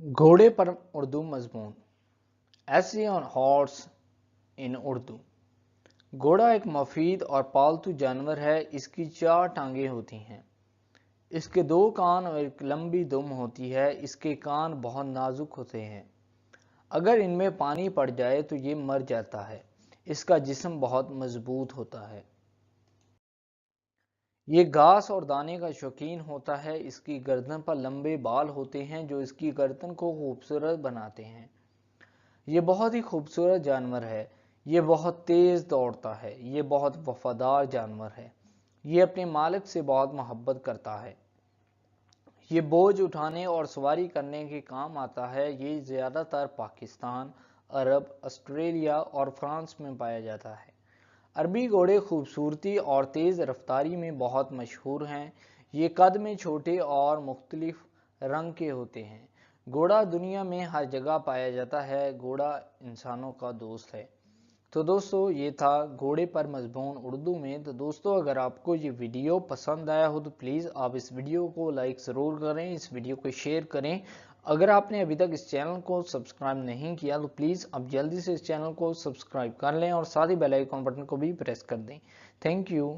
घोड़े पर उर्दू मजमून। ऐसे ऑन हॉर्स इन उर्दू। घोड़ा एक मुफीद और पालतू जानवर है। इसकी 4 टांगें होती हैं। इसके 2 कान और एक लंबी दुम होती है। इसके कान बहुत नाजुक होते हैं। अगर इनमें पानी पड़ जाए तो ये मर जाता है। इसका जिस्म बहुत मजबूत होता है। ये घास और दाने का शौकीन होता है। इसकी गर्दन पर लंबे बाल होते हैं जो इसकी गर्दन को खूबसूरत बनाते हैं। ये बहुत ही खूबसूरत जानवर है। ये बहुत तेज दौड़ता है। ये बहुत वफादार जानवर है। ये अपने मालिक से बहुत मोहब्बत करता है। ये बोझ उठाने और सवारी करने के काम आता है। ये ज़्यादातर पाकिस्तान, अरब, ऑस्ट्रेलिया और फ्रांस में पाया जाता है। अरबी घोड़े खूबसूरती और तेज़ रफ्तारी में बहुत मशहूर हैं। ये कद में छोटे और मुख्तलिफ रंग के होते हैं। घोड़ा दुनिया में हर जगह पाया जाता है। घोड़ा इंसानों का दोस्त है। तो दोस्तों, ये था घोड़े पर मजमून उर्दू में। तो दोस्तों, अगर आपको ये वीडियो पसंद आया हो तो प्लीज़ आप इस वीडियो को लाइक ज़रूर करें, इस वीडियो को शेयर करें। अगर आपने अभी तक इस चैनल को सब्सक्राइब नहीं किया तो प्लीज़ आप जल्दी से इस चैनल को सब्सक्राइब कर लें और साथ ही बेल आइकन बटन को भी प्रेस कर दें। Thank you.